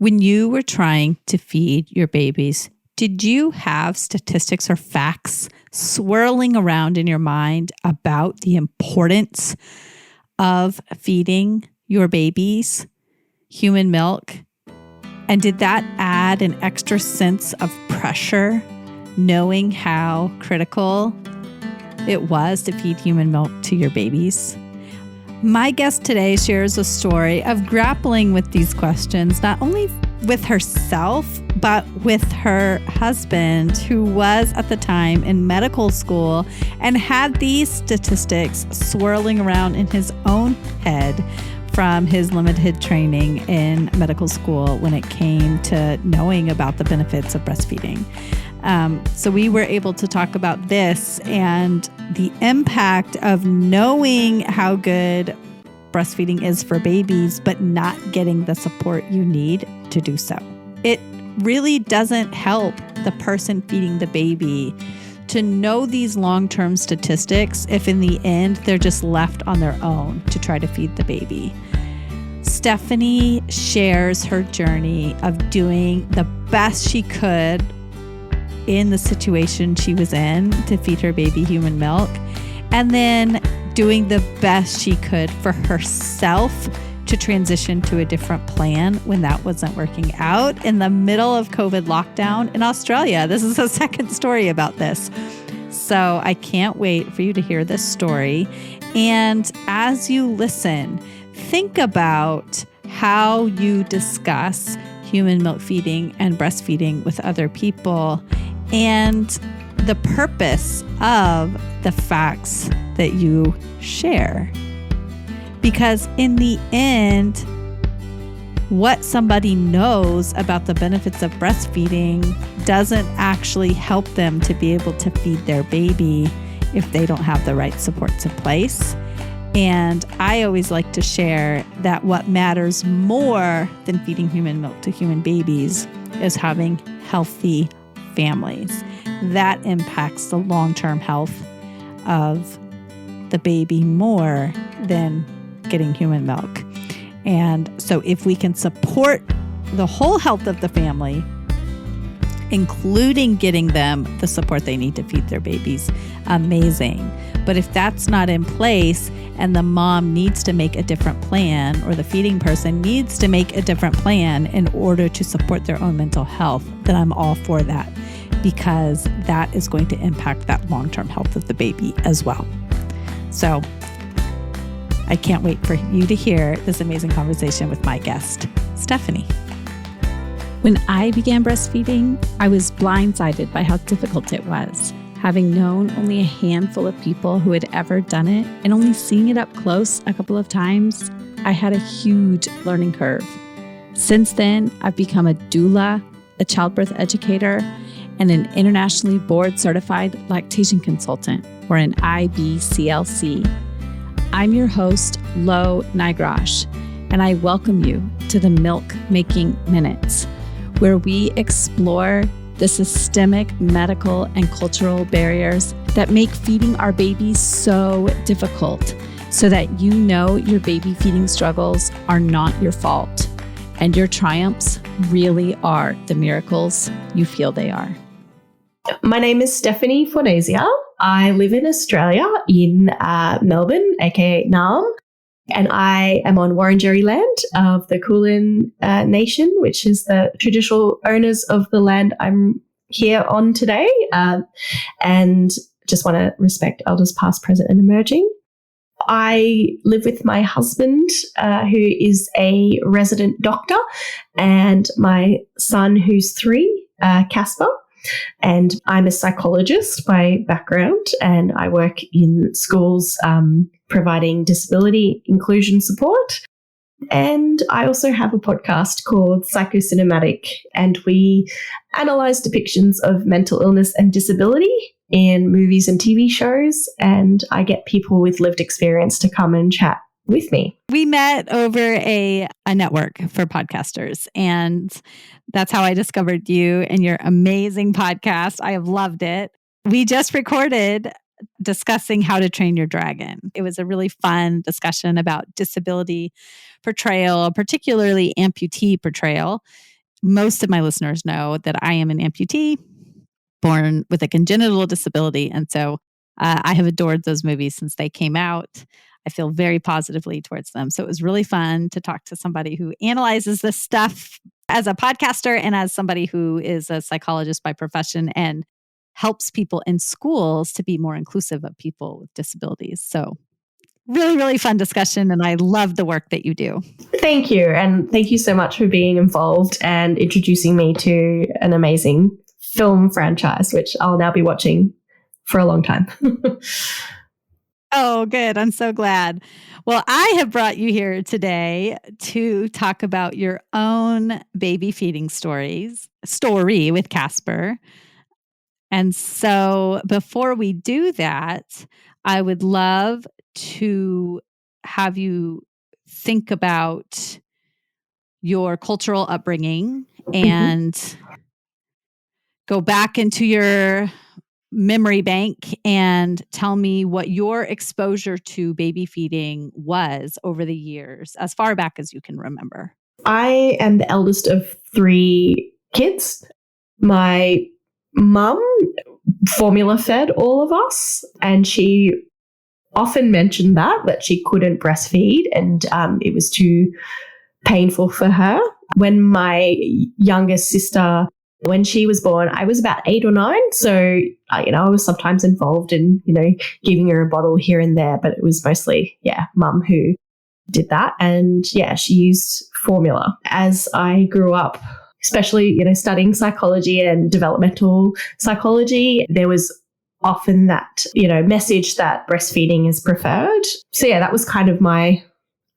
When you were trying to feed your babies, did you have statistics or facts swirling around in your mind about the importance of feeding your babies human milk? And did that add an extra sense of pressure, knowing how critical it was to feed human milk to your babies? My guest today shares a story of grappling with these questions, not only with herself, but with her husband, who was at the time in medical school and had these statistics swirling around in his own head from his limited training in medical school when it came to knowing about the benefits of breastfeeding. So we were able to talk about this and the impact of knowing how good breastfeeding is for babies, but not getting the support you need to do so. It really doesn't help the person feeding the baby to know these long-term statistics if in the end they're just left on their own to try to feed the baby. Stephanie shares her journey of doing the best she could in the situation she was in to feed her baby human milk, and then doing the best she could for herself to transition to a different plan when that wasn't working out in the middle of COVID lockdown in Australia. This is a second story about this. So I can't wait for you to hear this story. And as you listen, think about how you discuss human milk feeding and breastfeeding with other people and the purpose of the facts that you share. Because in the end, what somebody knows about the benefits of breastfeeding doesn't actually help them to be able to feed their baby if they don't have the right supports in place. And I always like to share that what matters more than feeding human milk to human babies is having healthy families. That impacts the long-term health of the baby more than getting human milk. And so if we can support the whole health of the family, including getting them the support they need to feed their babies, amazing. But if that's not in place and the mom needs to make a different plan, or the feeding person needs to make a different plan in order to support their own mental health, then I'm all for that, because that is going to impact that long-term health of the baby as well. So I can't wait for you to hear this amazing conversation with my guest, Stephanie. When I began breastfeeding, I was blindsided by how difficult it was. Having known only a handful of people who had ever done it and only seeing it up close a couple of times, I had a huge learning curve. Since then, I've become a doula, a childbirth educator, and an internationally board-certified lactation consultant, or an IBCLC. I'm your host, Lo Nigrosh, and I welcome you to the Milk Making Minutes, where we explore the systemic, medical, and cultural barriers that make feeding our babies so difficult, so that you know your baby feeding struggles are not your fault, and your triumphs really are the miracles you feel they are. My name is Stephanie Fornasia. I live in Australia, in Melbourne, aka Naarm, and I am on Wurundjeri land of the Kulin Nation, which is the traditional owners of the land I'm here on today, and just want to respect elders past, present, and emerging. I live with my husband, who is a resident doctor, and my son, who's 3, Casper. And I'm a psychologist by background, and I work in schools providing disability inclusion support. And I also have a podcast called Psychocinema, and we analyze depictions of mental illness and disability in movies and TV shows, and I get people with lived experience to come and chat with me. We met over a network for podcasters, and that's how I discovered you and your amazing podcast. I have loved it. We just recorded discussing How to Train Your Dragon. It was a really fun discussion about disability portrayal, particularly amputee portrayal. Most of my listeners know that I am an amputee, born with a congenital disability. And so I have adored those movies since they came out. I feel very positively towards them. So it was really fun to talk to somebody who analyzes this stuff as a podcaster and as somebody who is a psychologist by profession and helps people in schools to be more inclusive of people with disabilities. So really, really fun discussion. And I love the work that you do. Thank you. And thank you so much for being involved and introducing me to an amazing film franchise, which I'll now be watching for a long time. Oh, good. I'm so glad. Well, I have brought you here today to talk about your own baby feeding story with Casper. And so before we do that, I would love to have you think about your cultural upbringing and go back into your memory bank and tell me what your exposure to baby feeding was over the years, as far back as you can remember. I am the eldest of 3 kids. My mum formula fed all of us, and she often mentioned that she couldn't breastfeed, and it was too painful for her. When my youngest sister, when she was born, I was about 8 or 9. So, I was sometimes involved in, giving her a bottle here and there, but it was mostly, mum who did that. And she used formula. As I grew up, especially, studying psychology and developmental psychology, there was often that, message that breastfeeding is preferred. So that was kind of my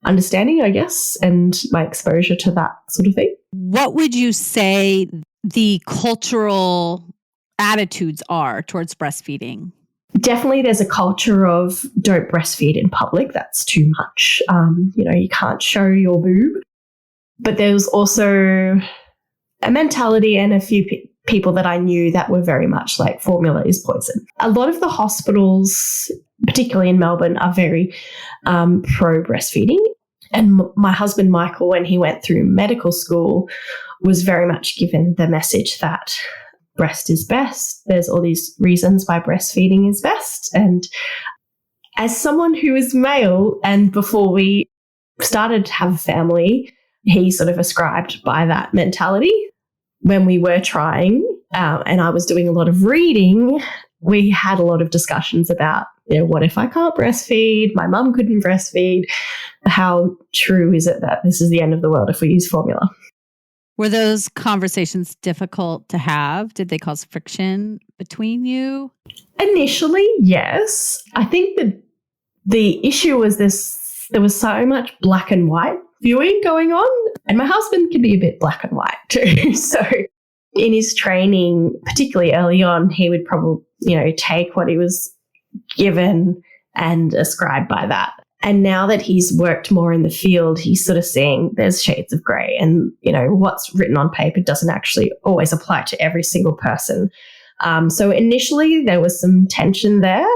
understanding, I guess, and my exposure to that sort of thing. What would you say the cultural attitudes are towards breastfeeding? Definitely there's a culture of don't breastfeed in public. That's too much. You can't show your boob. But there's also a mentality and a few people that I knew that were very much like formula is poison. A lot of the hospitals, particularly in Melbourne, are very pro breastfeeding. And my husband, Michael, when he went through medical school, was very much given the message that breast is best. There's all these reasons why breastfeeding is best. And as someone who is male, and before we started to have a family, he sort of ascribed by that mentality. When we were trying, and I was doing a lot of reading, we had a lot of discussions about, what if I can't breastfeed? My mum couldn't breastfeed. How true is it that this is the end of the world if we use formula? Were those conversations difficult to have? Did they cause friction between you? Initially, yes. I think that the issue was there was so much black and white viewing going on, and my husband can be a bit black and white too. So in his training, particularly early on, he would probably, take what he was given and ascribe by that. And now that he's worked more in the field, he's sort of seeing there's shades of grey, and, what's written on paper doesn't actually always apply to every single person. So initially there was some tension there,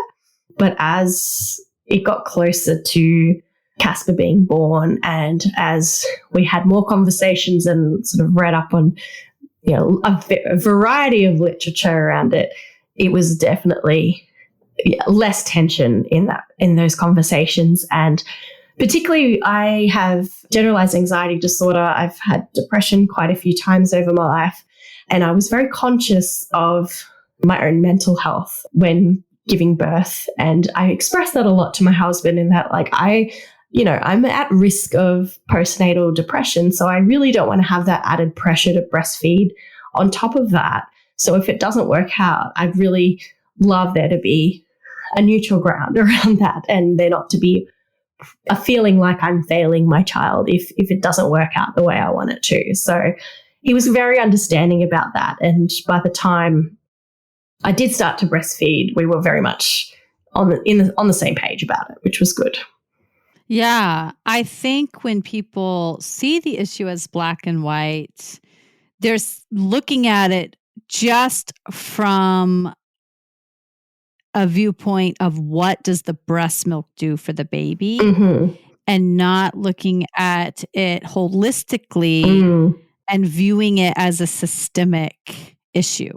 but as it got closer to Casper being born, and as we had more conversations and sort of read up on, a variety of literature around it, it was definitely less tension in those conversations. And particularly, I have generalized anxiety disorder. I've had depression quite a few times over my life, and I was very conscious of my own mental health when giving birth. And I expressed that a lot to my husband, in that, I'm at risk of postnatal depression. So I really don't want to have that added pressure to breastfeed on top of that. So if it doesn't work out, I'd really love there to be a neutral ground around that, and there not to be a feeling like I'm failing my child if it doesn't work out the way I want it to. So he was very understanding about that. And by the time I did start to breastfeed, we were very much on the same page about it, which was good. Yeah, I think when people see the issue as black and white, they're looking at it just from a viewpoint of what does the breast milk do for the baby Mm-hmm. and not looking at it holistically and viewing it as a systemic issue.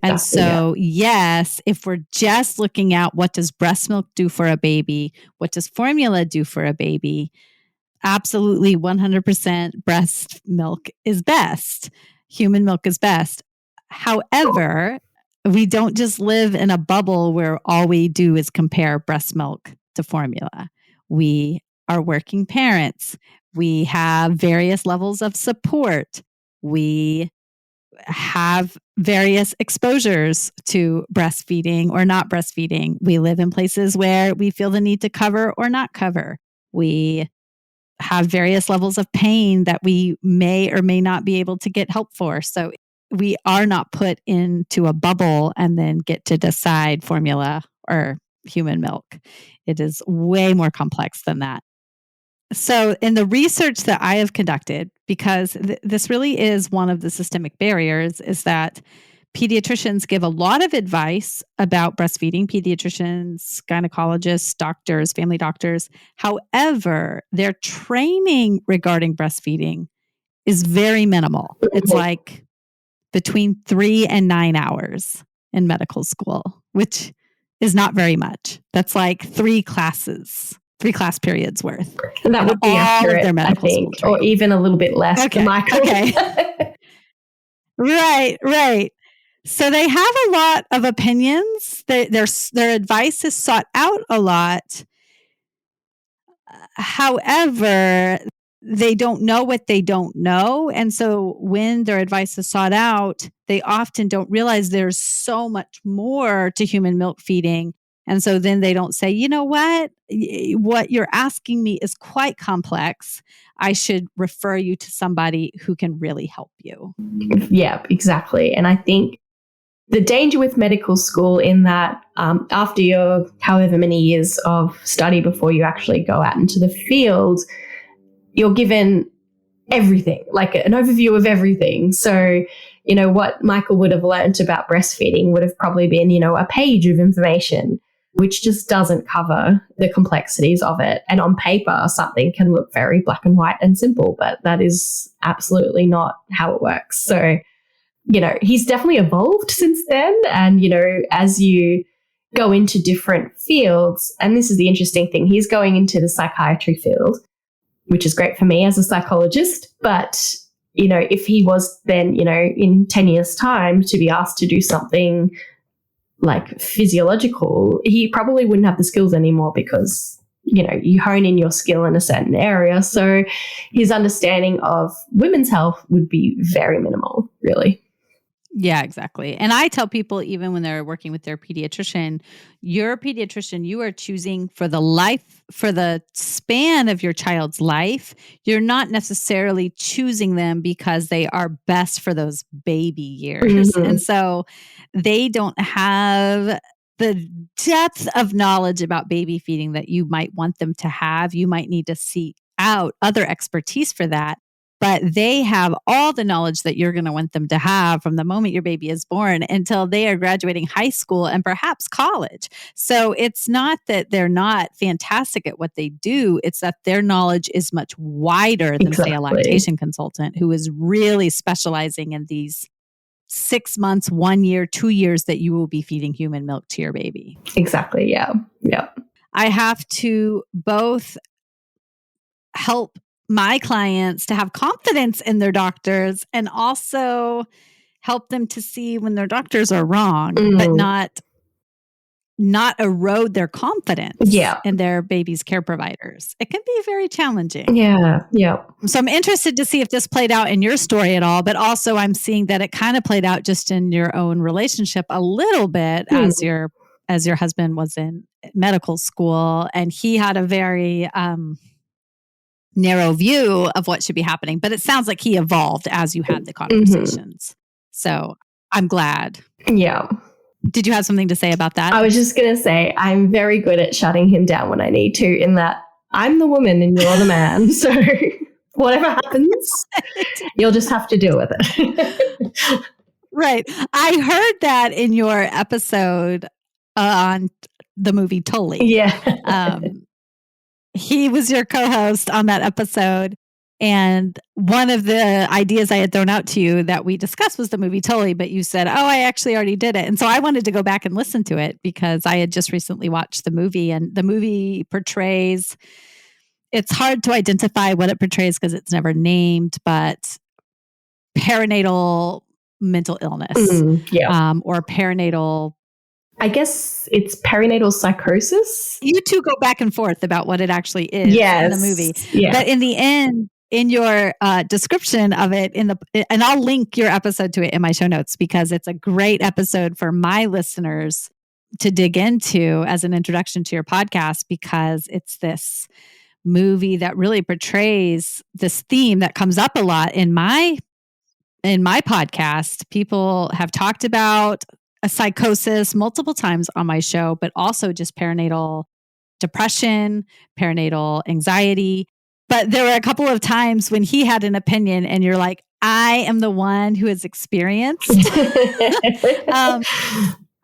And Exactly, so, yes, if we're just looking at what does breast milk do for a baby, what does formula do for a baby, absolutely 100% breast milk is best. Human milk is best. However, we don't just live in a bubble where all we do is compare breast milk to formula. We are working parents. We have various levels of support. We have various exposures to breastfeeding or not breastfeeding. We live in places where we feel the need to cover or not cover. We have various levels of pain that we may or may not be able to get help for. So we are not put into a bubble and then get to decide formula or human milk. It is way more complex than that. So in the research that I have conducted, because this really is one of the systemic barriers, is that pediatricians give a lot of advice about breastfeeding, pediatricians, gynecologists, doctors, family doctors. However, their training regarding breastfeeding is very minimal. It's like between 3 and 9 hours in medical school, which is not very much. That's like 3 class periods worth. And that would be accurate, their medical I think, school or even a little bit less than Michael. Okay. Right. So they have a lot of opinions. Their advice is sought out a lot. However, they don't know what they don't know. And so when their advice is sought out, they often don't realize there's so much more to human milk feeding. And so then they don't say, you know what you're asking me is quite complex. I should refer you to somebody who can really help you. Yeah, exactly. And I think the danger with medical school in that after your however many years of study before you actually go out into the field, you're given everything, like an overview of everything. So, what Michael would have learned about breastfeeding would have probably been, a page of information, which just doesn't cover the complexities of it. And on paper, something can look very black and white and simple, but that is absolutely not how it works. So, he's definitely evolved since then. And, as you go into different fields, and this is the interesting thing, he's going into the psychiatry field, which is great for me as a psychologist. But, if he was then, in 10 years' time to be asked to do something like physiological, he probably wouldn't have the skills anymore because, you hone in your skill in a certain area. So his understanding of women's health would be very minimal, really. Yeah, exactly. And I tell people, even when they're working with their pediatrician, your pediatrician, you are choosing for the span of your child's life. You're not necessarily choosing them because they are best for those baby years. Mm-hmm. And so they don't have the depth of knowledge about baby feeding that you might want them to have. You might need to seek out other expertise for that. But they have all the knowledge that you're going to want them to have from the moment your baby is born until they are graduating high school and perhaps college. So it's not that they're not fantastic at what they do. It's that their knowledge is much wider than, say, a lactation consultant who is really specializing in these 6 months, 1 year, 2 years that you will be feeding human milk to your baby. Exactly. Yeah. I have to both help my clients to have confidence in their doctors and also help them to see when their doctors are wrong, but not erode their confidence in their baby's care providers. It can be very challenging. Yeah. So I'm interested to see if this played out in your story at all, but also I'm seeing that it kind of played out just in your own relationship a little bit as your husband was in medical school and he had a very narrow view of what should be happening, but it sounds like he evolved as you had the conversations. So I'm glad. Yeah. Did you have something to say about that? I was just going to say, I'm very good at shutting him down when I need to, in that I'm the woman and you're the man. So whatever happens, you'll just have to deal with it. Right. I heard that in your episode on the movie Tully. Yeah. He was your co-host on that episode. And one of the ideas I had thrown out to you that we discussed was the movie Tully, but you said, oh, I actually already did it. And so I wanted to go back and listen to it because I had just recently watched the movie, and the movie portrays, it's hard to identify what it portrays because it's never named, but perinatal mental illness or perinatal. I guess it's perinatal psychosis. You two go back and forth about what it actually is in the movie. Yeah. But in the end, in your description of it, and I'll link your episode to it in my show notes because it's a great episode for my listeners to dig into as an introduction to your podcast, because it's this movie that really portrays this theme that comes up a lot in my podcast. People have talked about a psychosis multiple times on my show, but also just perinatal depression, perinatal anxiety. But there were a couple of times when he had an opinion and you're like, I am the one who has experienced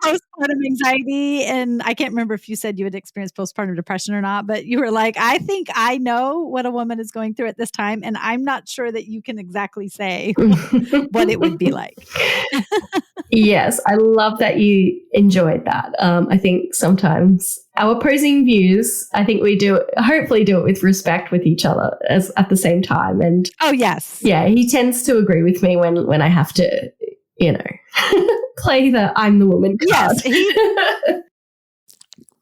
postpartum anxiety. And I can't remember if you said you had experienced postpartum depression or not, but you were like, I think I know what a woman is going through at this time. And I'm not sure that you can exactly say what it would be like. Yes, I love that you enjoyed that. I think sometimes our opposing views, I think we hopefully do it with respect with each other at the same time. And oh, yes. Yeah, he tends to agree with me when I have to, play the I'm the woman card. Yes.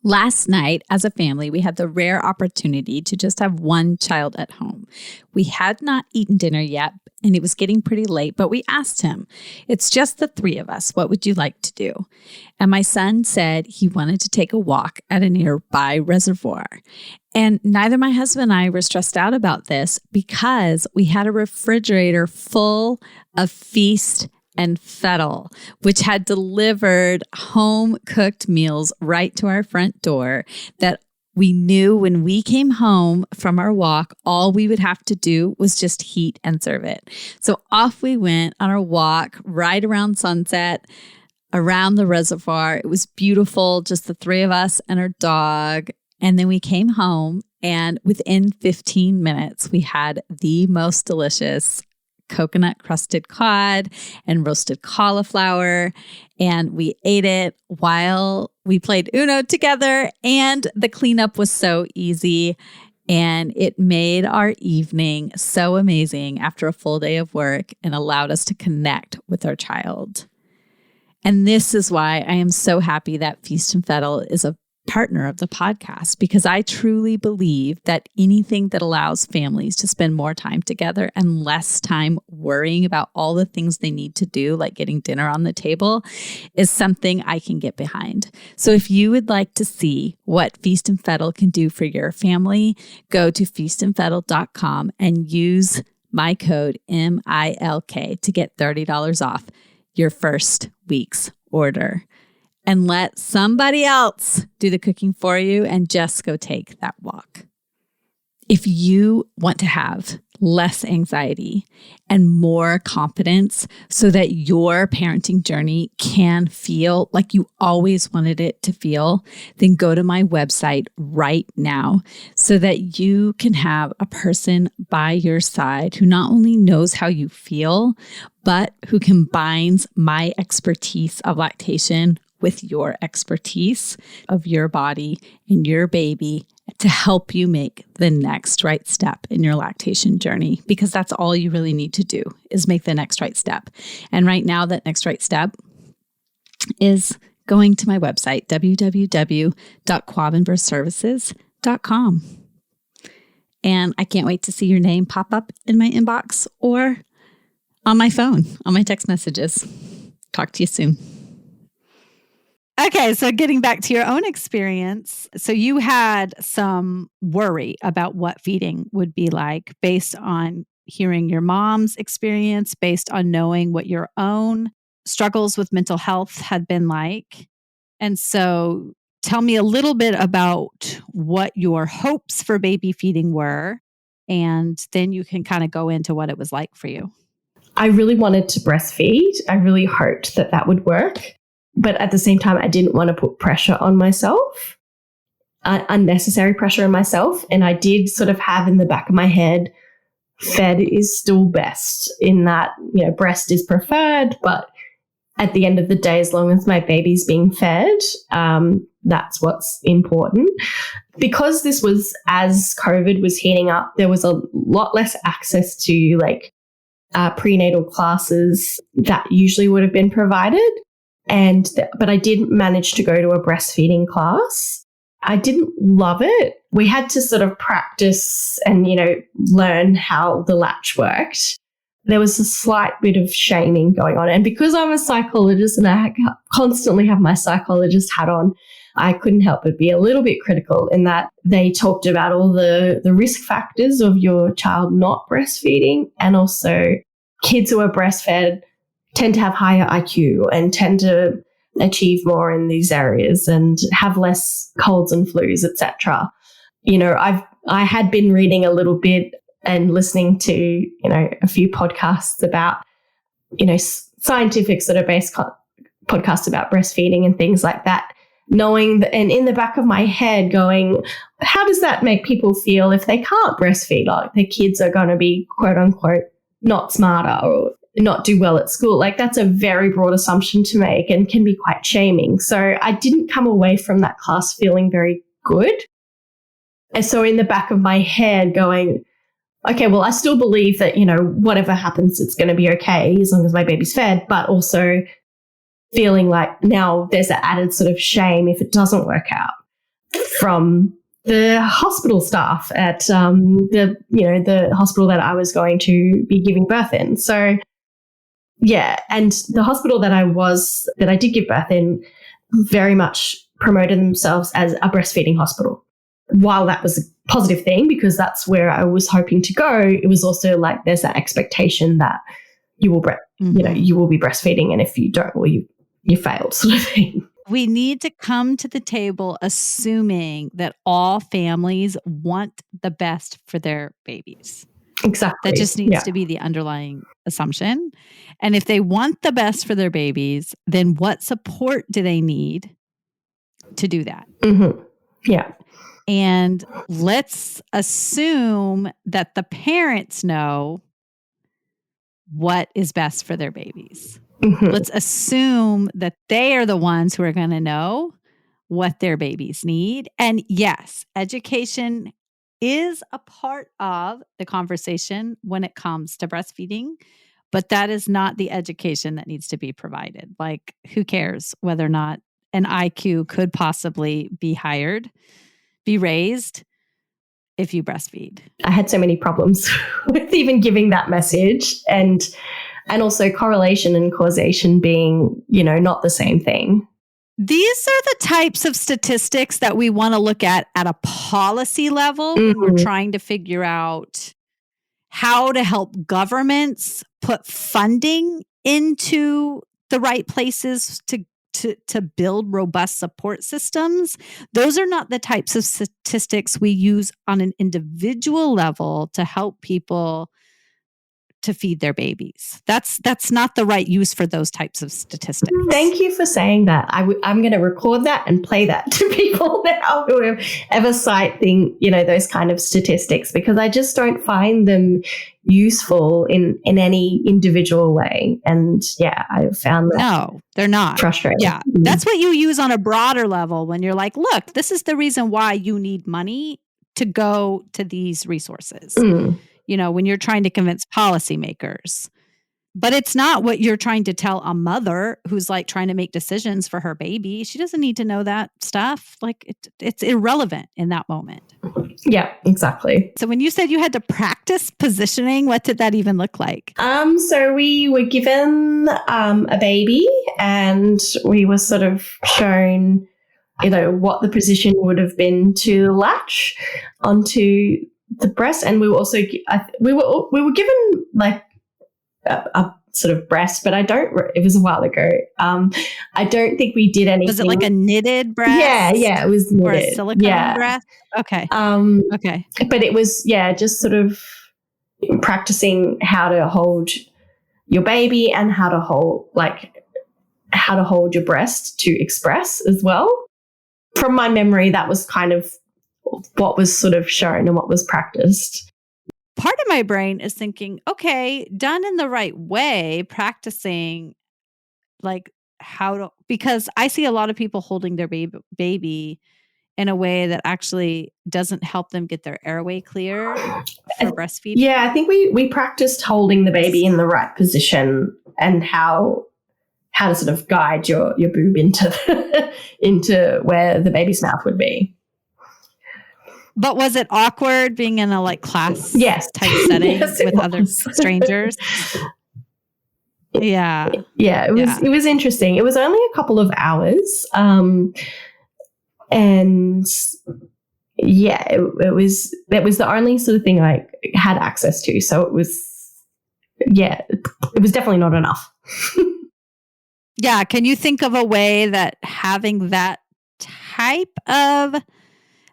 Last night, as a family, we had the rare opportunity to just have one child at home. We had not eaten dinner yet, and it was getting pretty late, but we asked him, it's just the three of us. What would you like to do? And my son said he wanted to take a walk at a nearby reservoir. And neither my husband and I were stressed out about this because we had a refrigerator full of Feast and Fettle, which had delivered home-cooked meals right to our front door that we knew when we came home from our walk, all we would have to do was just heat and serve it. So off we went on our walk right around sunset, around the reservoir. It was beautiful, just the three of us and our dog. And then we came home, and within 15 minutes, we had the most delicious coconut crusted cod and roasted cauliflower. And we ate it while we played Uno together. And the cleanup was so easy. And it made our evening so amazing after a full day of work and allowed us to connect with our child. And this is why I am so happy that Feast and Fettle is a partner of the podcast, because I truly believe that anything that allows families to spend more time together and less time worrying about all the things they need to do, like getting dinner on the table, is something I can get behind. So if you would like to see what Feast and Fettle can do for your family, go to feastandfettle.com and use my code MILK to get $30 off your first week's order. And let somebody else do the cooking for you and just go take that walk. If you want to have less anxiety and more confidence so that your parenting journey can feel like you always wanted it to feel, then go to my website right now so that you can have a person by your side who not only knows how you feel, but who combines my expertise of lactation with your expertise of your body and your baby to help you make the next right step in your lactation journey, because that's all you really need to do is make the next right step. And right now, that next right step is going to my website, www.quavinbirthservices.com. And I can't wait to see your name pop up in my inbox or on my phone, on my text messages. Talk to you soon. Okay, so getting back to your own experience, so you had some worry about what feeding would be like based on hearing your mom's experience, based on knowing what your own struggles with mental health had been like. And so tell me a little bit about what your hopes for baby feeding were, and then you can kind of go into what it was like for you. I really wanted to breastfeed. I really hoped that would work. But at the same time, I didn't want to put pressure on myself, unnecessary pressure on myself. And I did sort of have in the back of my head, fed is still best, in that, breast is preferred, but at the end of the day, as long as my baby's being fed, that's what's important. Because this was as COVID was heating up, there was a lot less access to prenatal classes that usually would have been provided. But I did manage to go to a breastfeeding class. I didn't love it. We had to sort of practice and, learn how the latch worked. There was a slight bit of shaming going on. And because I'm a psychologist and I constantly have my psychologist hat on, I couldn't help but be a little bit critical in that they talked about all the risk factors of your child not breastfeeding, and also kids who are breastfed tend to have higher IQ and tend to achieve more in these areas and have less colds and flus, etc. I had been reading a little bit and listening to, a few podcasts about, scientific sort of based podcasts about breastfeeding and things like that, knowing that, and in the back of my head going, how does that make people feel if they can't breastfeed? Like their kids are going to be quote unquote not smarter or not do well at school. Like that's a very broad assumption to make and can be quite shaming. So I didn't come away from that class feeling very good. And so in the back of my head going, okay, well, I still believe that, whatever happens, it's going to be okay as long as my baby's fed, but also feeling like now there's an added sort of shame if it doesn't work out from the hospital staff at the hospital that I was going to be giving birth in. So yeah, and the hospital that I did give birth in very much promoted themselves as a breastfeeding hospital. While that was a positive thing because that's where I was hoping to go, it was also like there's that expectation that you will you will be breastfeeding, and if you don't, well, you failed, sort of thing. We need to come to the table assuming that all families want the best for their babies. Exactly. That just needs to be the underlying assumption. And if they want the best for their babies, then what support do they need to do that? Mm-hmm. Yeah. And let's assume that the parents know what is best for their babies. Mm-hmm. Let's assume that they are the ones who are going to know what their babies need. And yes, education is a part of the conversation when it comes to breastfeeding, but that is not the education that needs to be provided. Like, who cares whether or not an IQ could possibly be raised if you breastfeed? I had so many problems with even giving that message, and also correlation and causation being, not the same thing. These are the types of statistics that we want to look at a policy level when we're trying to figure out how to help governments put funding into the right places to build robust support systems. Those are not the types of statistics we use on an individual level to help people to feed their babies. That's not the right use for those types of statistics. Thank you for saying that. I'm going to record that and play that to people now who ever cite those kind of statistics, because I just don't find them useful in any individual way. And yeah, I found that. No, they're not. Frustrating. Yeah. That's what you use on a broader level when you're like, look, this is the reason why you need money to go to these resources. When you're trying to convince policymakers. But it's not what you're trying to tell a mother who's like trying to make decisions for her baby. She doesn't need to know that stuff. Like it's irrelevant in that moment. Yeah, exactly. So when you said you had to practice positioning, what did that even look like? So we were given a baby and we were sort of shown, what the position would have been to latch onto the breast, and we were also we were given like a sort of breast, but it was a while ago. I don't think we did anything. Was it like a knitted breast? Yeah, it was knitted. Or a silicone breast? Okay. Okay. But it was just sort of practicing how to hold your baby and how to hold how to hold your breast to express as well. From my memory, that was kind of what was sort of shown and what was practiced. Part of my brain is thinking, okay, done in the right way, practicing like how to, because I see a lot of people holding their baby in a way that actually doesn't help them get their airway clear for breastfeeding. Yeah, I think we practiced holding the baby in the right position and how to sort of guide your boob into where the baby's mouth would be. But was it awkward being in a like class Yes. type setting Yes, with other strangers? Yeah. Yeah, it was interesting. It was only a couple of hours. And yeah, it was the only sort of thing I had access to. So it was definitely not enough. Yeah. Can you think of a way that having that type of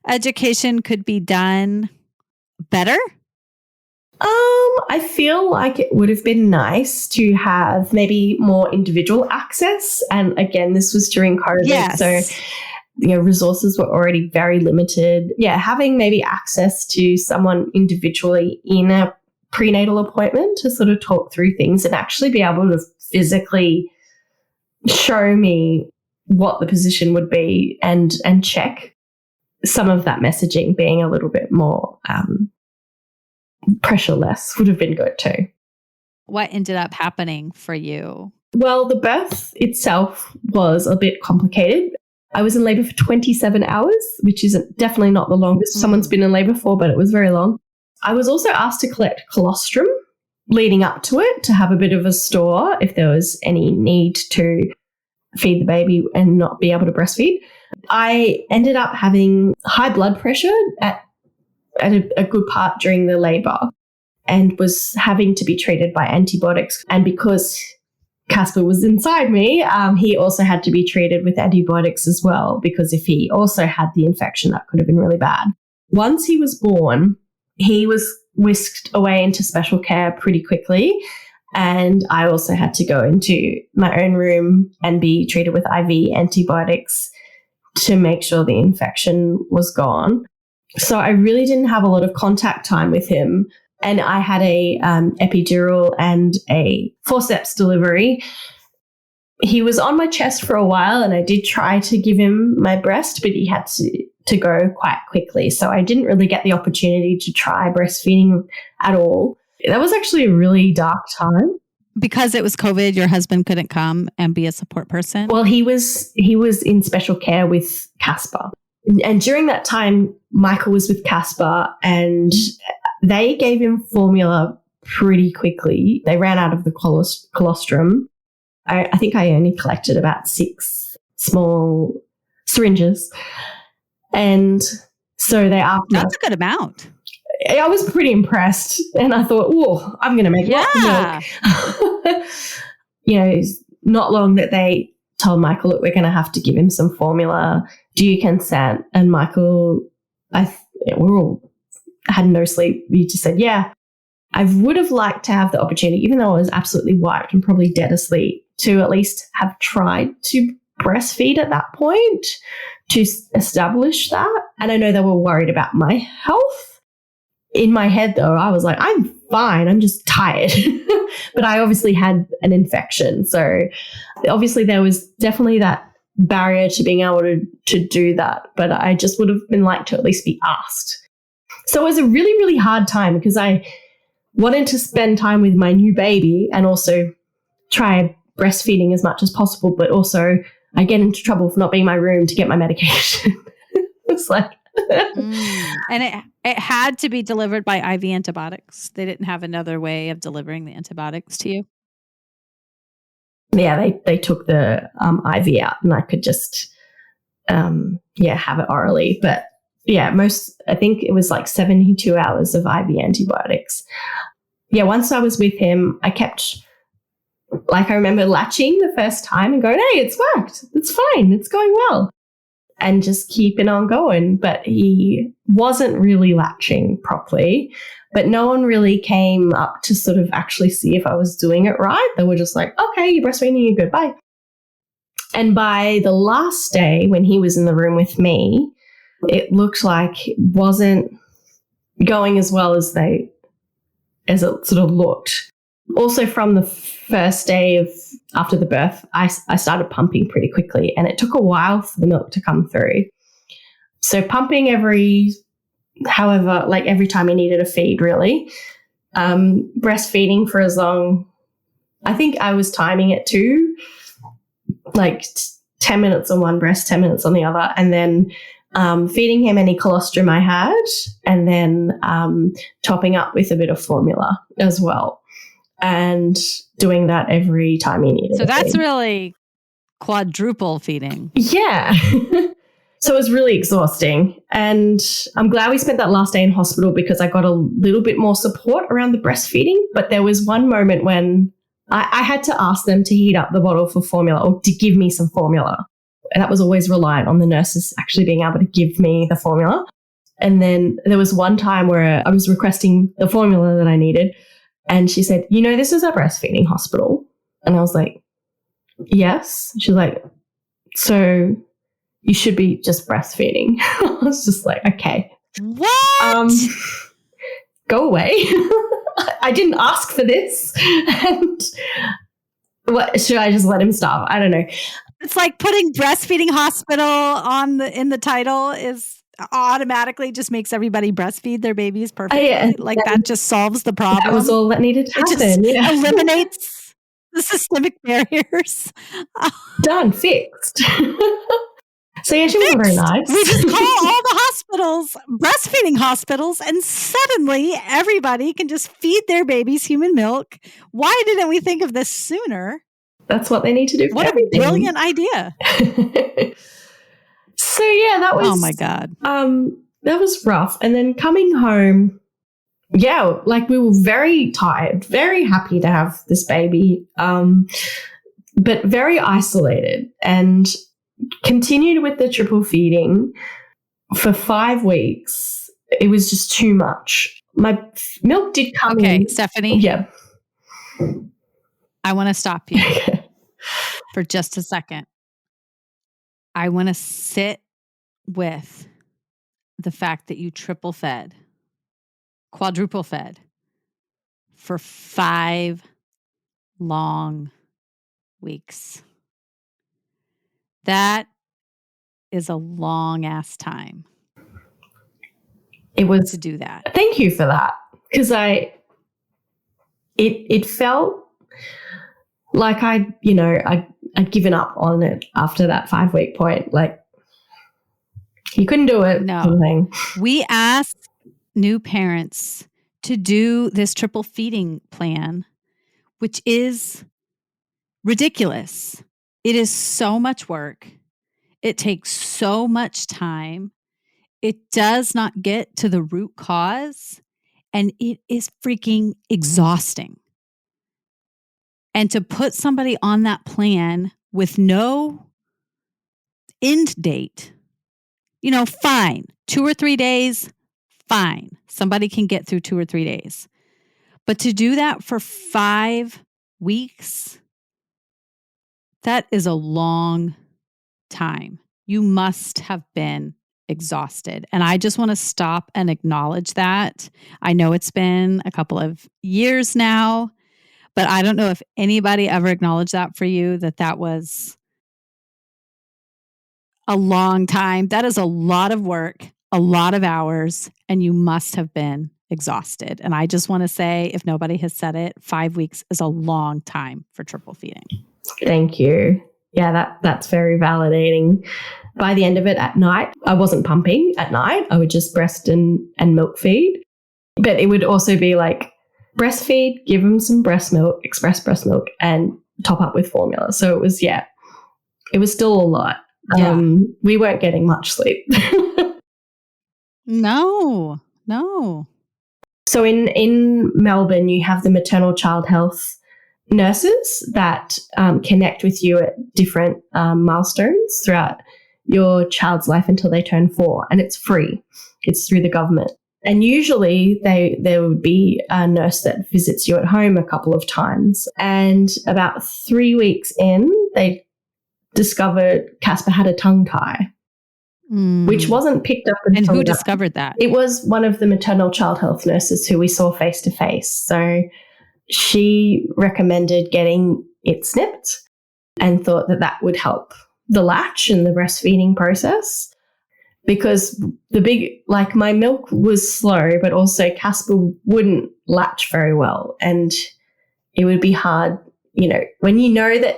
education could be done better? I feel like it would have been nice to have maybe more individual access. And again, this was during COVID. Yes. So, resources were already very limited. Yeah, having maybe access to someone individually in a prenatal appointment to sort of talk through things and actually be able to physically show me what the position would be and check some of that messaging being a little bit more pressure-less would have been good too. What ended up happening for you? Well, the birth itself was a bit complicated. I was in labor for 27 hours, which is definitely not the longest someone's been in labor for, but it was very long. I was also asked to collect colostrum leading up to it to have a bit of a store if there was any need to feed the baby and not be able to breastfeed. I ended up having high blood pressure at a good part during the labor and was having to be treated by antibiotics. And because Casper was inside me, he also had to be treated with antibiotics as well, because if he also had the infection, that could have been really bad. Once he was born, he was whisked away into special care pretty quickly. And I also had to go into my own room and be treated with IV antibiotics to make sure the infection was gone. So I really didn't have a lot of contact time with him. And I had a epidural and a forceps delivery. He was on my chest for a while and I did try to give him my breast, but he had to go quite quickly. So I didn't really get the opportunity to try breastfeeding at all. That was actually a really dark time. Because it was COVID, your husband couldn't come and be a support person? Well, he was in special care with Casper. And during that time, Michael was with Casper and they gave him formula pretty quickly. They ran out of the colostrum. I think I only collected about 6 small syringes. And so they asked me. That's a good amount. I was pretty impressed and I thought, oh, I'm going to make lots of milk. Not long that they told Michael, look, we're going to have to give him some formula. Do you consent? And Michael, we all had no sleep. He just said, yeah. I would have liked to have the opportunity, even though I was absolutely wiped and probably dead asleep, to at least have tried to breastfeed at that point to establish that. And I know they were worried about my health. In my head, though, I was like, I'm fine. I'm just tired. But I obviously had an infection. So obviously there was definitely that barrier to being able to do that. But I just would have been like to at least be asked. So it was a really, really hard time because I wanted to spend time with my new baby and also try breastfeeding as much as possible. But also I get into trouble for not being in my room to get my medication. It's like... And it had to be delivered by IV antibiotics. They didn't have another way of delivering the antibiotics to you. Yeah, they took the IV out, and I could just have it orally. But yeah, I think it was like 72 hours of IV antibiotics. Yeah, once I was with him, I remember latching the first time and going, hey, it's worked. It's fine. It's going well. And just keeping on going. But he wasn't really latching properly. But no one really came up to sort of actually see if I was doing it right. They were just like, okay, you're breastfeeding, you're good, bye. And by the last day when he was in the room with me, it looked like it wasn't going as well as it sort of looked. Also, from the first day after the birth, I started pumping pretty quickly, and it took a while for the milk to come through. So pumping every time he needed a feed, really. Breastfeeding for as long, I think I was timing it too, like 10 minutes on one breast, 10 minutes on the other, and then feeding him any colostrum I had, and then topping up with a bit of formula as well, and doing that every time he needed. So that's really quadruple feeding. Yeah. So it was really exhausting, and I'm glad we spent that last day in hospital because I got a little bit more support around the breastfeeding. But there was one moment when I had to ask them to heat up the bottle for formula, or to give me some formula. And that was always reliant on the nurses actually being able to give me the formula. And then there was one time where I was requesting the formula that I needed, and she said, this is a breastfeeding hospital. And I was like, yes. She's like, so you should be just breastfeeding. I was just like, okay. What? Go away. I didn't ask for this. And what, should I just let him starve? I don't know. It's like putting breastfeeding hospital in the title is automatically just makes everybody breastfeed their babies perfectly. That just solves the problem. That was all that needed to happen. It just eliminates the systemic barriers. Done. Fixed. So yeah, she wasn't very nice. We just call all the hospitals breastfeeding hospitals, and suddenly everybody can just feed their babies human milk. Why didn't we think of this sooner? That's what they need to do for What everything. A brilliant idea. So yeah, that was... Oh my God. That was rough. And then coming home, yeah, we were very tired, very happy to have this baby, but very isolated, and continued with the triple feeding for 5 weeks. It was just too much. My milk did come in. Okay, Stephanie. Yeah. I want to stop you for just a second. I want to sit with the fact that you quadruple fed for 5 long weeks. That is a long ass time. It was to do that. Thank you for that, because it felt like I'd given up on it after that 5-week point. Like, you couldn't do it. No. Something. We asked new parents to do this triple feeding plan, which is ridiculous. It is so much work. It takes so much time. It does not get to the root cause, and it is freaking exhausting. And to put somebody on that plan with no end date, fine. 2 or 3 days, fine. Somebody can get through 2 or 3 days. But to do that for 5 weeks, that is a long time. You must have been exhausted. And I just want to stop and acknowledge that. I know it's been a couple of years now, but I don't know if anybody ever acknowledged that for you, that was a long time. That is a lot of work, a lot of hours, and you must have been exhausted. And I just want to say, if nobody has said it, 5 weeks is a long time for triple feeding. Thank you. Yeah, that's very validating. By the end of it at night, I wasn't pumping at night. I would just breast and milk feed. But it would also be like breastfeed, give them some breast milk, express breast milk, and top up with formula. So it was still a lot. Yeah. We weren't getting much sleep. No. So in Melbourne, you have the maternal child health nurses that connect with you at different milestones throughout your child's life until they turn 4, and it's free. It's through the government. And usually there would be a nurse that visits you at home a couple of times. And about 3 weeks in, they discovered Casper had a tongue tie, which wasn't picked up until And who discovered that? It was one of the maternal child health nurses who we saw face to face. So she recommended getting it snipped and thought that that would help the latch and the breastfeeding process. Because my milk was slow, but also Casper wouldn't latch very well. And it would be hard, when you know that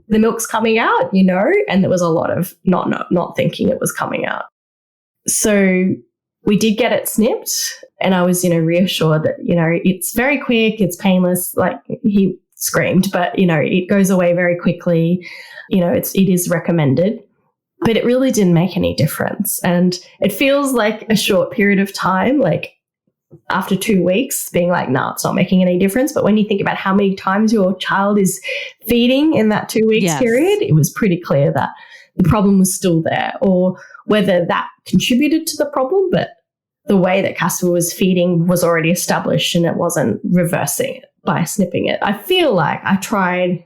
the milk's coming out, and there was a lot of not thinking it was coming out. So we did get it snipped, and I was, reassured that, it's very quick, it's painless. Like, he screamed, but, it goes away very quickly. It is recommended. But it really didn't make any difference. And it feels like a short period of time, like after 2 weeks, being like, no, it's not making any difference. But when you think about how many times your child is feeding in that 2 weeks period, it was pretty clear that the problem was still there, or whether that contributed to the problem, but the way that Casper was feeding was already established and it wasn't reversing it by snipping it. I feel like I tried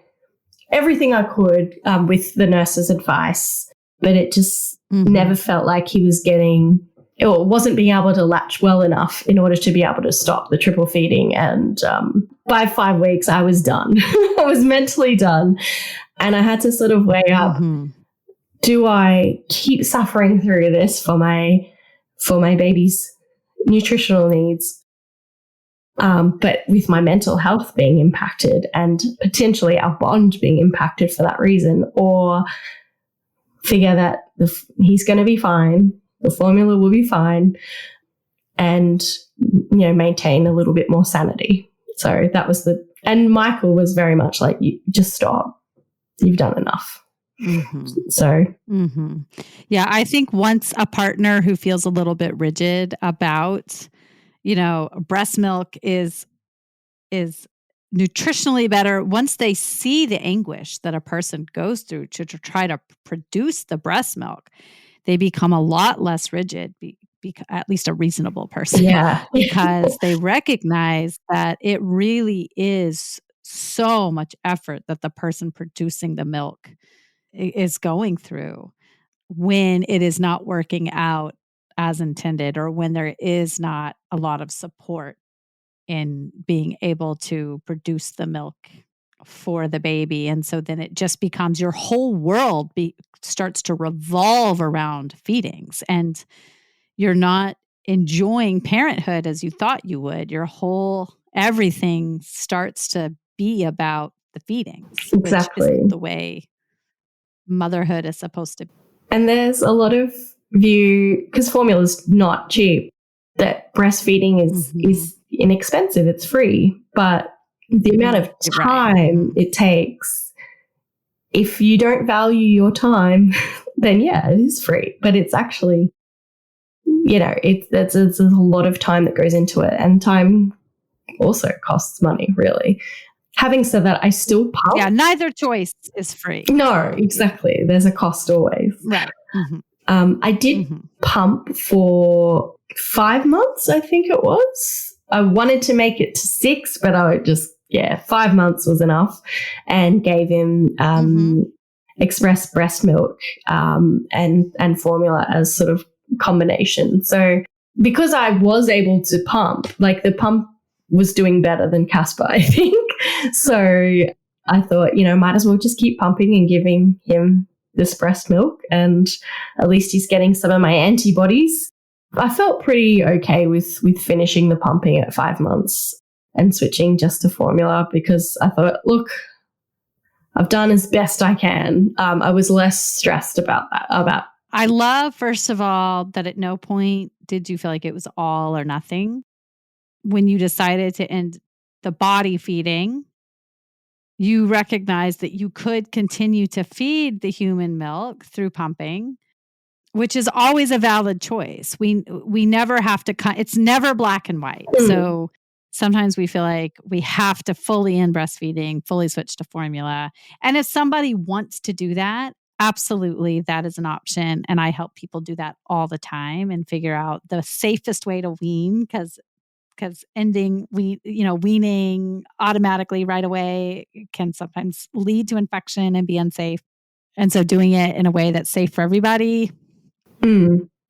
everything I could with the nurse's advice, but it just never felt like he was wasn't being able to latch well enough in order to be able to stop the triple feeding. And by 5 weeks, I was done. I was mentally done. And I had to sort of weigh up, do I keep suffering through this for my baby's nutritional needs, but with my mental health being impacted and potentially our bond being impacted for that reason, or figure that he's going to be fine, the formula will be fine, and, maintain a little bit more sanity. So that was and Michael was very much like, you just stop. You've done enough. So. Yeah, I think once a partner who feels a little bit rigid about, breast milk is nutritionally better, once they see the anguish that a person goes through to try to produce the breast milk, they become a lot less rigid, at least a reasonable person, because they recognize that it really is so much effort that the person producing the milk is going through when it is not working out as intended, or when there is not a lot of support in being able to produce the milk for the baby. And so then it just becomes your whole world starts to revolve around feedings, and you're not enjoying parenthood as you thought you would. Everything starts to be about the feedings, which isn't the way motherhood is supposed to be. And there's a lot of view, because formula is not cheap, that breastfeeding is inexpensive, it's free, but the amount of time it takes, if you don't value your time, then it is free. But it's actually, it's a lot of time that goes into it, and time also costs money, really. Having said that, I still pump. Yeah, neither choice is free. No, exactly. There's a cost always. Right. I did pump for 5 months, I think it was. I wanted to make it to 6, but I would 5 months was enough, and gave him express breast milk and formula as sort of combination. So because I was able to pump, like the pump was doing better than Casper, I think. So I thought, might as well just keep pumping and giving him this breast milk, and at least he's getting some of my antibodies. I felt pretty okay with finishing the pumping at 5 months and switching just to formula, because I thought, look, I've done as best I can. I was less stressed about that. I love, first of all, that at no point did you feel like it was all or nothing. When you decided to end the body feeding, you recognized that you could continue to feed the human milk through pumping, which is always a valid choice. We never have to it's never black and white. So sometimes we feel like we have to fully end breastfeeding, fully switch to formula. And if somebody wants to do that, absolutely, that is an option. And I help people do that all the time and figure out the safest way to wean, because ending weaning automatically right away can sometimes lead to infection and be unsafe. And so doing it in a way that's safe for everybody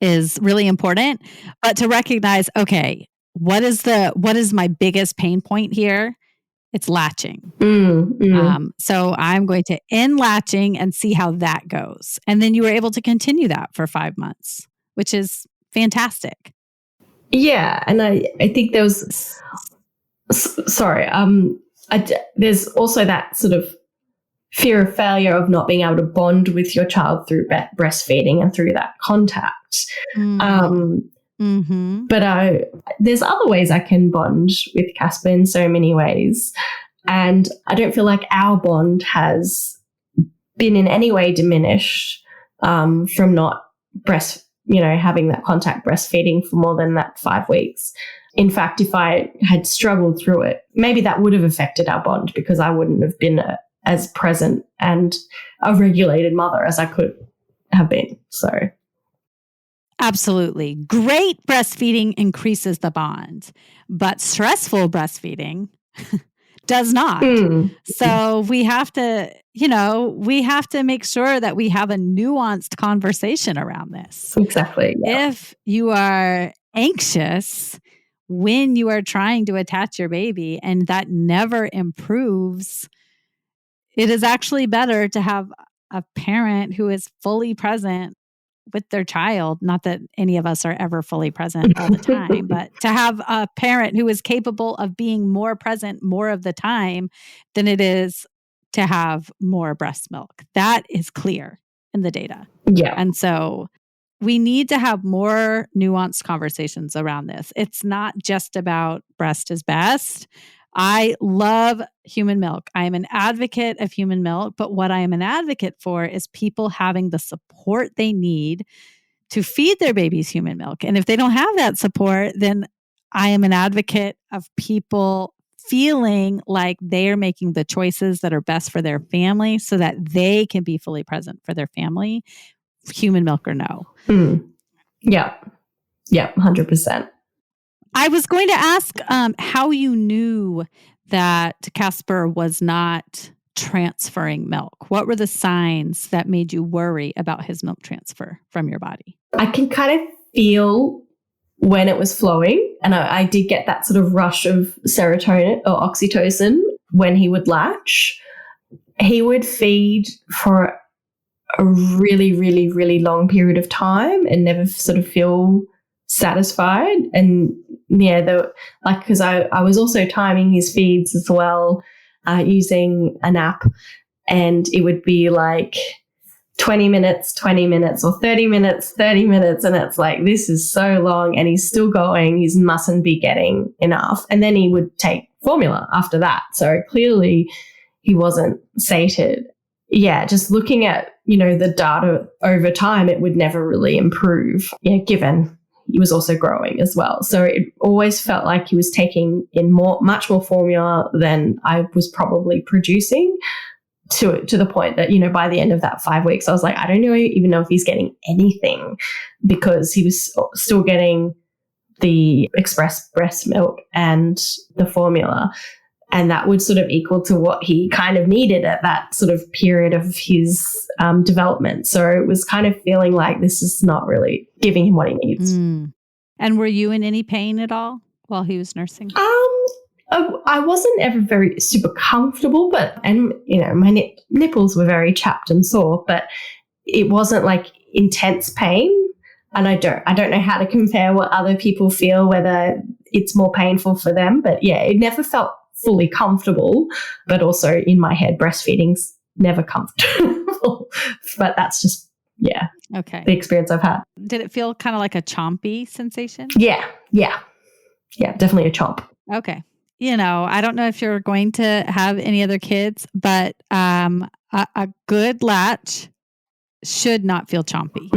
is really important. But to recognize, okay, what is my biggest pain point here? It's latching. So I'm going to end latching and see how that goes. And then you were able to continue that for 5 months, which is fantastic. Yeah. And I think there was, there's also that sort of fear of failure of not being able to bond with your child through breastfeeding and through that contact. But there's other ways I can bond with Casper in so many ways. And I don't feel like our bond has been in any way diminished from not having that contact breastfeeding for more than that 5 weeks. In fact, if I had struggled through it, maybe that would have affected our bond because I wouldn't have been as present and a regulated mother as I could have been. So, absolutely. Great breastfeeding increases the bond, but stressful breastfeeding does not. So we have to make sure that we have a nuanced conversation around this. Exactly. Yeah. If you are anxious when you are trying to attach your baby and that never improves, it is actually better to have a parent who is fully present with their child. Not that any of us are ever fully present all the time, but to have a parent who is capable of being more present more of the time than it is to have more breast milk. That is clear in the data. Yeah. And so we need to have more nuanced conversations around this. It's not just about breast is best. I love human milk. I am an advocate of human milk, but what I am an advocate for is people having the support they need to feed their babies human milk. And if they don't have that support, then I am an advocate of people feeling like they're making the choices that are best for their family so that they can be fully present for their family, human milk or no. Yeah. Yeah, 100%. I was going to ask how you knew that Casper was not transferring milk. What were the signs that made you worry about his milk transfer from your body? I can kind of feel when it was flowing, and I did get that sort of rush of serotonin or oxytocin when he would latch. He would feed for a really, really, really long period of time and never sort of feel satisfied. And yeah, because I was also timing his feeds as well using an app, and it would be like 20 minutes, 20 minutes, or 30 minutes, 30 minutes. And it's like, this is so long and he's still going. He mustn't be getting enough. And then he would take formula after that. So clearly he wasn't sated. Yeah, just looking at, the data over time, it would never really improve, given he was also growing as well. So it always felt like he was taking in much more formula than I was probably producing, to the point that, by the end of that 5 weeks, I was like, I don't even know if he's getting anything, because he was still getting the express breast milk and the formula. And that would sort of equal to what he kind of needed at that sort of period of his development. So it was kind of feeling like this is not really giving him what he needs. And were you in any pain at all while he was nursing? I wasn't ever very super comfortable, and my nipples were very chapped and sore, but it wasn't like intense pain. And I don't know how to compare what other people feel, whether it's more painful for them. But yeah, it never felt fully comfortable, but also in my head, breastfeeding's never comfortable. But that's just, okay, the experience I've had. Did it feel kind of like a chompy sensation? Yeah, definitely a chomp. Okay. I don't know if you're going to have any other kids, but a good latch should not feel chompy.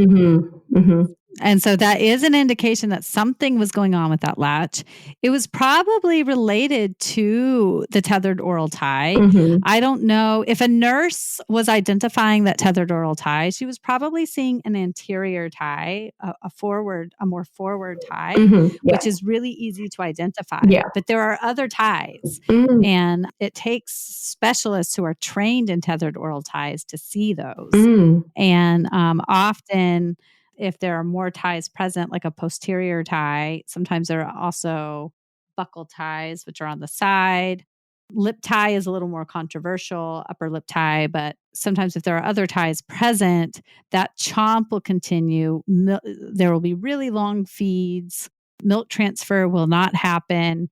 And so that is an indication that something was going on with that latch. It was probably related to the tethered oral tie. Mm-hmm. I don't know if a nurse was identifying that tethered oral tie, she was probably seeing an anterior tie, a more forward tie, Mm-hmm. Yeah. which is really easy to identify. Yeah. But there are other ties, Mm. and it takes specialists who are trained in tethered oral ties to see those. Mm. And often, if there are more ties present, like a posterior tie, sometimes there are also buccal ties, which are on the side. Lip tie is a little more controversial, upper lip tie, but sometimes if there are other ties present, that chomp will continue. There will be really long feeds. Milk transfer will not happen.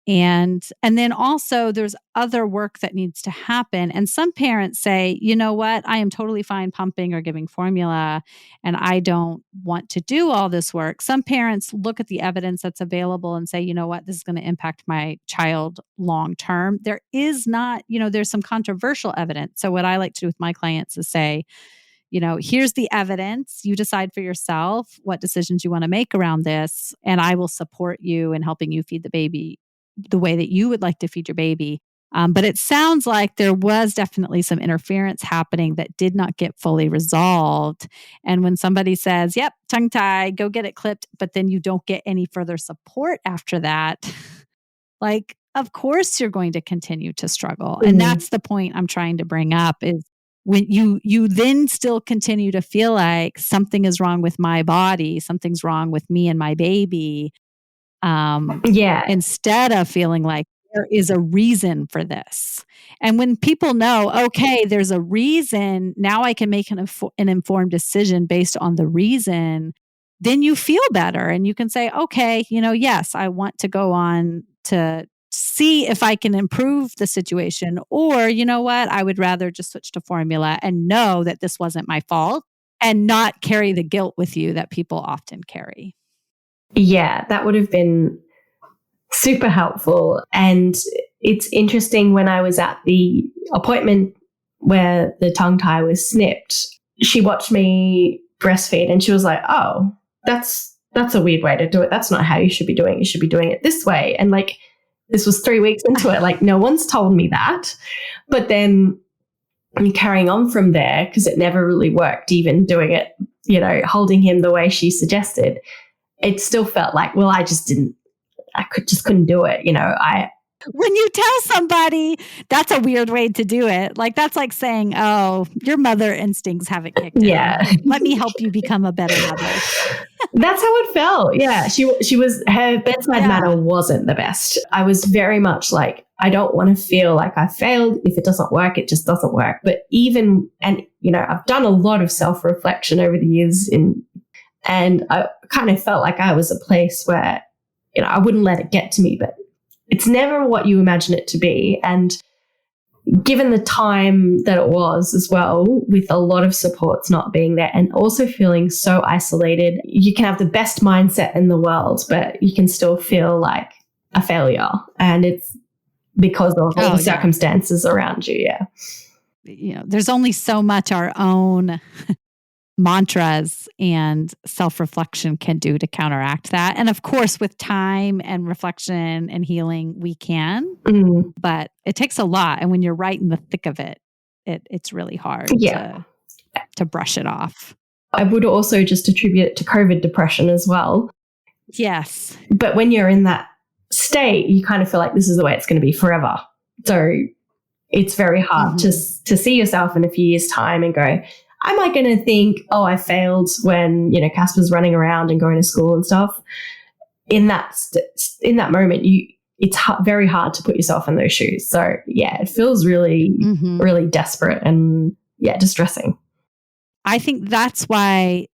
And then also there's other work that needs to happen. And some parents say, you know what, I am totally fine pumping or giving formula, and I don't want to do all this work. Some parents look at the evidence that's available and say, you know what, this is going to impact my child long term. There is not, there's some controversial evidence. So what I like to do with my clients is say, here's the evidence. You decide for yourself what decisions you want to make around this, and I will support you in helping you feed the baby the way that you would like to feed your baby. But it sounds like there was definitely some interference happening that did not get fully resolved. And when somebody says, yep, tongue tie, go get it clipped, but then you don't get any further support after that, like, of course you're going to continue to struggle. And that's the point I'm trying to bring up is when you then still continue to feel like something is wrong with my body, something's wrong with me and my baby. Instead of feeling like there is a reason for this. And when people know, okay, there's a reason, now I can make an informed decision based on the reason, then you feel better and you can say, okay, yes, I want to go on to see if I can improve the situation. Or, you know what, I would rather just switch to formula and know that this wasn't my fault and not carry the guilt with you that people often carry. Yeah, that would have been super helpful. And it's interesting, when I was at the appointment where the tongue tie was snipped, she watched me breastfeed and she was like, oh, that's a weird way to do it. That's not how you should be doing it. You should be doing it this way. And like, this was 3 weeks into it. Like, no one's told me that. But then carrying on from there, because it never really worked, even doing it, holding him the way she suggested, it still felt like, well, I couldn't do it. When you tell somebody that's a weird way to do it, like that's like saying, oh, your mother instincts haven't kicked in. Yeah. Let me help you become a better mother. That's how it felt. Yeah. Her bedside manner wasn't the best. I was very much like, I don't want to feel like I failed. If it doesn't work, it just doesn't work. But I've done a lot of self-reflection over the years and I kind of felt like I was a place where, I wouldn't let it get to me, but it's never what you imagine it to be. And given the time that it was as well, with a lot of supports not being there and also feeling so isolated, you can have the best mindset in the world, but you can still feel like a failure. And it's because of all the circumstances around you. Yeah. There's only so much our own mantras and self-reflection can do to counteract that. And of course, with time and reflection and healing, we can, but it takes a lot. And when you're right in the thick of it, it's really hard to brush it off. I would also just attribute it to COVID depression as well. Yes. But when you're in that state, you kind of feel like this is the way it's going to be forever. So it's very hard to see yourself in a few years' time and go, am I going to think, oh, I failed when, Casper's running around and going to school and stuff? In that moment, it's very hard to put yourself in those shoes. So yeah, it feels really, really desperate and distressing. I think that's why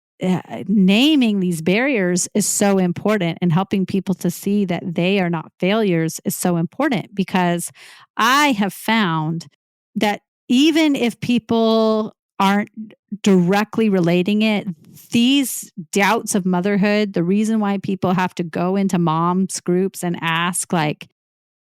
naming these barriers is so important, and helping people to see that they are not failures is so important, because I have found that even if people aren't directly relating it, these doubts of motherhood, the reason why people have to go into moms groups and ask, like,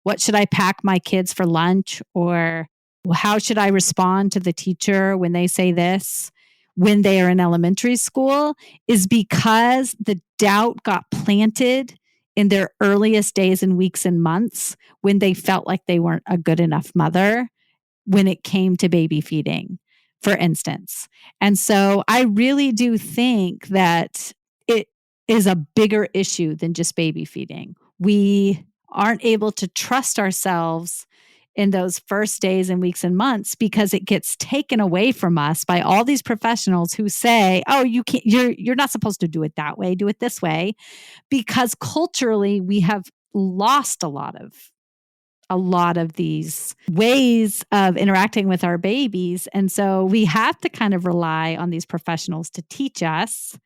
what should I pack my kids for lunch? Or how should I respond to the teacher when they say this? when they are in elementary school is because the doubt got planted in their earliest days and weeks and months when they felt like they weren't a good enough mother when it came to baby feeding, for instance. And so I really do think that it is a bigger issue than just baby feeding. We aren't able to trust ourselves in those first days and weeks and months because it gets taken away from us by all these professionals who say, "Oh, you can't, you're not supposed to do it that way, do it this way," because culturally we have lost a lot of these ways of interacting with our babies. And so we have to kind of rely on these professionals to teach us,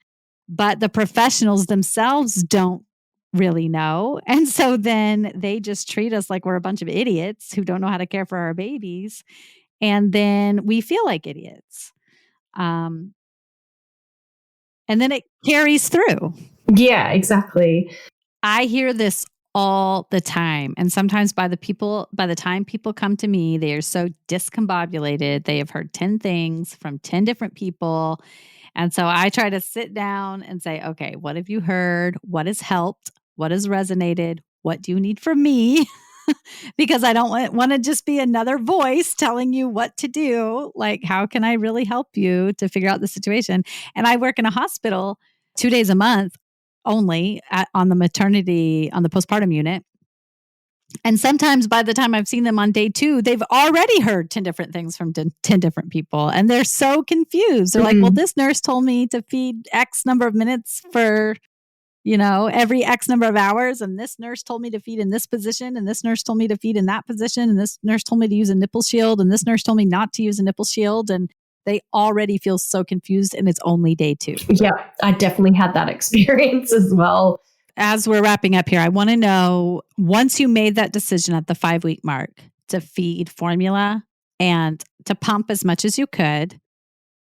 but the professionals themselves don't really know. And so then they just treat us like we're a bunch of idiots who don't know how to care for our babies. And then we feel like idiots. Um, and then it carries through. Yeah, exactly. I hear this all the time. And sometimes by the time people come to me, they are so discombobulated. They have heard 10 things from 10 different people. And so I try to sit down and say, okay, what have you heard? What has helped? What has resonated? What do you need from me? Because I don't want to just be another voice telling you what to do. Like, how can I really help you to figure out the situation? And I work in a hospital 2 days a month only on the postpartum unit. And sometimes by the time I've seen them on day 2, they've already heard 10 different things from 10 different people. And they're so confused. They're like, well, this nurse told me to feed X number of minutes for, every X number of hours. And this nurse told me to feed in this position. And this nurse told me to feed in that position. And this nurse told me to use a nipple shield. And this nurse told me not to use a nipple shield. And they already feel so confused. And it's only day 2. Yeah, I definitely had that experience as well. As we're wrapping up here, I want to know, once you made that decision at the 5-week mark to feed formula and to pump as much as you could,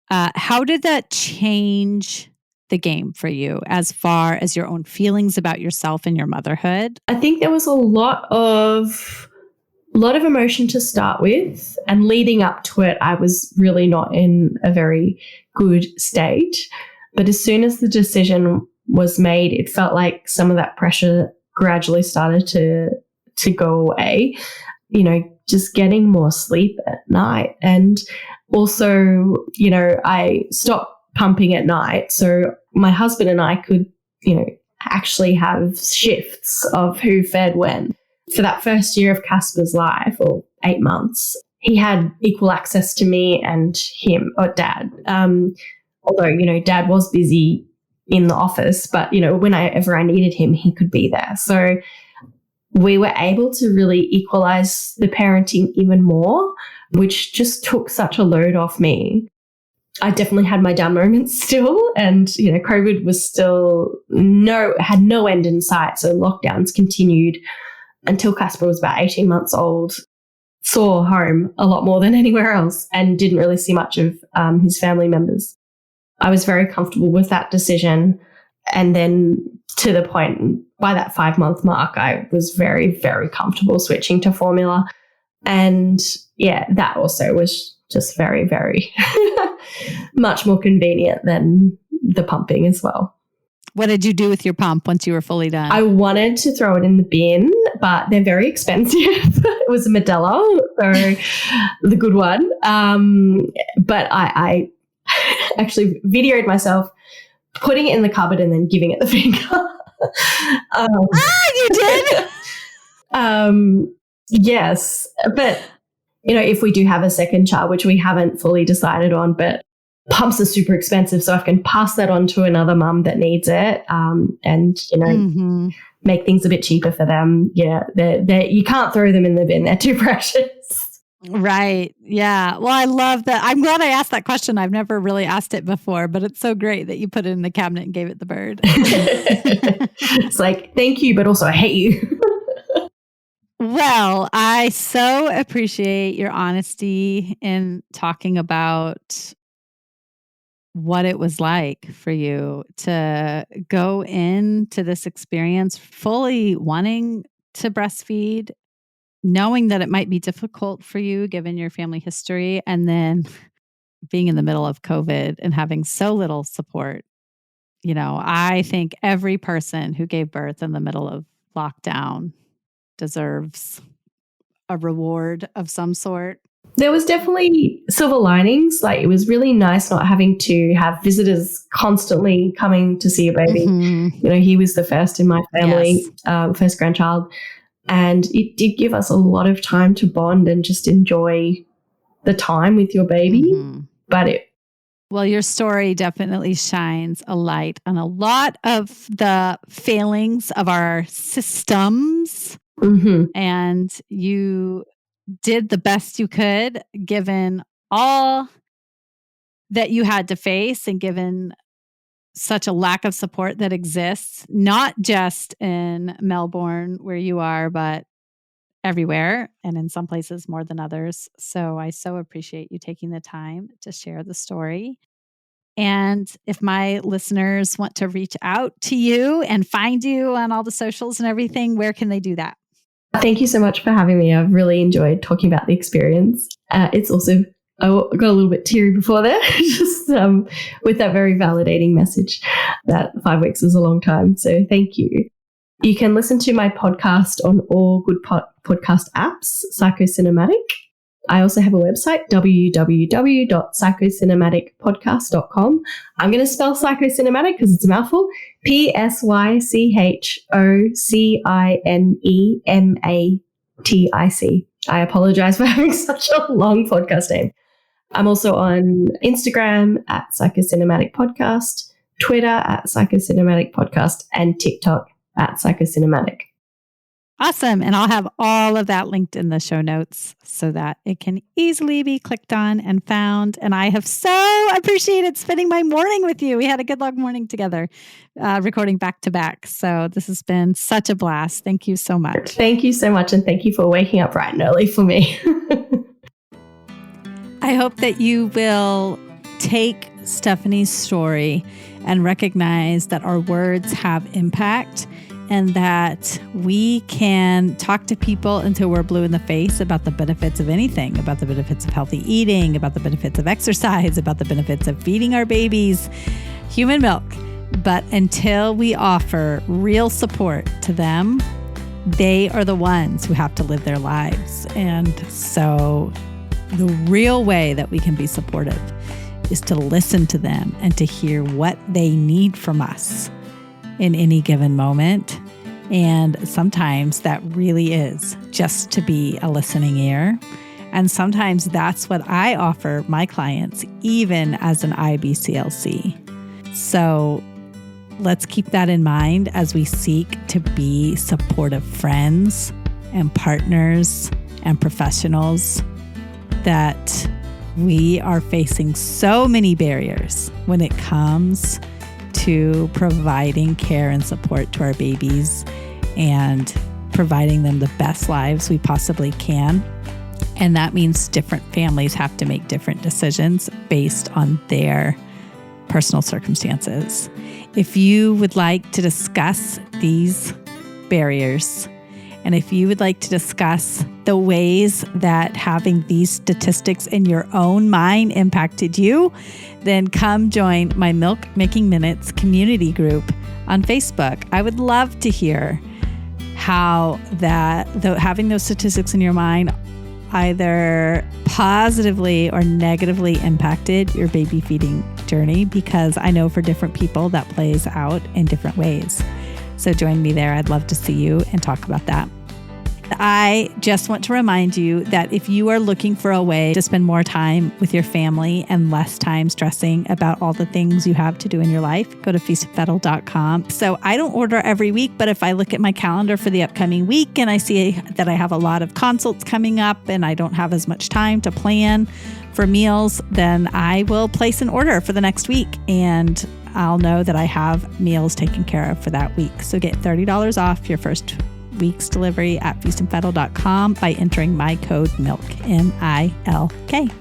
how did that change the game for you as far as your own feelings about yourself and your motherhood? I think there was a lot of emotion to start with, and leading up to it, I was really not in a very good state. But as soon as the decision was made, it felt like some of that pressure gradually started to go away. Just getting more sleep at night. And also, I stopped pumping at night. So my husband and I could, actually have shifts of who fed when. For that first year of Casper's life, or 8 months, he had equal access to me and him, or Dad. Although, Dad was busy in the office, but, whenever I needed him, he could be there. So we were able to really equalize the parenting even more, which just took such a load off me. I definitely had my down moments still, and, COVID was still had no end in sight. So lockdowns continued until Casper was about 18 months old, saw home a lot more than anywhere else, and didn't really see much of his family members. I was very comfortable with that decision. And then to the point, by that 5-month mark, I was very, very comfortable switching to formula. And yeah, that also was just very, very much more convenient than the pumping as well. What did you do with your pump once you were fully done? I wanted to throw it in the bin, but they're very expensive. It was a Modelo, so the good one. But I actually videoed myself putting it in the cupboard and then giving it the finger. You did? Yes. But, if we do have a second child, which we haven't fully decided on, but pumps are super expensive. So I can pass that on to another mum that needs it, and, make things a bit cheaper for them. Yeah, you can't throw them in the bin. They're too precious. Right. Yeah. Well, I love that. I'm glad I asked that question. I've never really asked it before, but it's so great that you put it in the cabinet and gave it the bird. It's like, thank you, but also I hate you. Well, I so appreciate your honesty in talking about what it was like for you to go into this experience fully wanting to breastfeed, knowing that it might be difficult for you given your family history, and then being in the middle of COVID and having so little support. I think every person who gave birth in the middle of lockdown deserves a reward of some sort. There was definitely silver linings. Like, it was really nice not having to have visitors constantly coming to see your baby. Mm-hmm. He was the first in my family, first grandchild. And it did give us a lot of time to bond and just enjoy the time with your baby. Mm-hmm. Well, your story definitely shines a light on a lot of the failings of our systems. Mm-hmm. And you did the best you could, given all that you had to face and given such a lack of support that exists, not just in Melbourne where you are, but everywhere, and in some places more than others. So I so appreciate you taking the time to share the story. And if my listeners want to reach out to you and find you on all the socials and everything, where can they do that? Thank you so much for having me. I've really enjoyed talking about the experience. It's also, I got a little bit teary before there, just with that very validating message that 5 weeks is a long time. So thank you. You can listen to my podcast on all good podcast apps, Psychocinematic. I also have a website, www.psychocinematicpodcast.com. I'm going to spell psychocinematic because it's a mouthful. Psychocinematic. I apologize for having such a long podcast name. I'm also on Instagram at Psychocinematic Podcast, Twitter at Psychocinematic Podcast, and TikTok at Psychocinematic. Awesome. And I'll have all of that linked in the show notes so that it can easily be clicked on and found. And I have so appreciated spending my morning with you. We had a good long morning together, recording back to back. So this has been such a blast. Thank you so much. Thank you so much. And thank you for waking up bright and early for me. I hope that you will take Stephanie's story and recognize that our words have impact, and that we can talk to people until we're blue in the face about the benefits of anything, about the benefits of healthy eating, about the benefits of exercise, about the benefits of feeding our babies human milk. But until we offer real support to them, they are the ones who have to live their lives. And so the real way that we can be supportive is to listen to them and to hear what they need from us in any given moment. And sometimes that really is just to be a listening ear. And sometimes that's what I offer my clients, even as an IBCLC. So let's keep that in mind as we seek to be supportive friends and partners and professionals, that we are facing so many barriers when it comes to providing care and support to our babies and providing them the best lives we possibly can. And that means different families have to make different decisions based on their personal circumstances. If you would like to discuss these barriers, and if you would like to discuss the ways that having these statistics in your own mind impacted you, then come join my Milk Making Minutes community group on Facebook. I would love to hear how having those statistics in your mind either positively or negatively impacted your baby feeding journey, because I know for different people that plays out in different ways. So join me there. I'd love to see you and talk about that. I just want to remind you that if you are looking for a way to spend more time with your family and less time stressing about all the things you have to do in your life, go to feastandfettle.com. So I don't order every week, but if I look at my calendar for the upcoming week and I see that I have a lot of consults coming up and I don't have as much time to plan for meals, then I will place an order for the next week and I'll know that I have meals taken care of for that week. So get $30 off your first week's delivery at feastandfettle.com by entering my code MILK, MILK.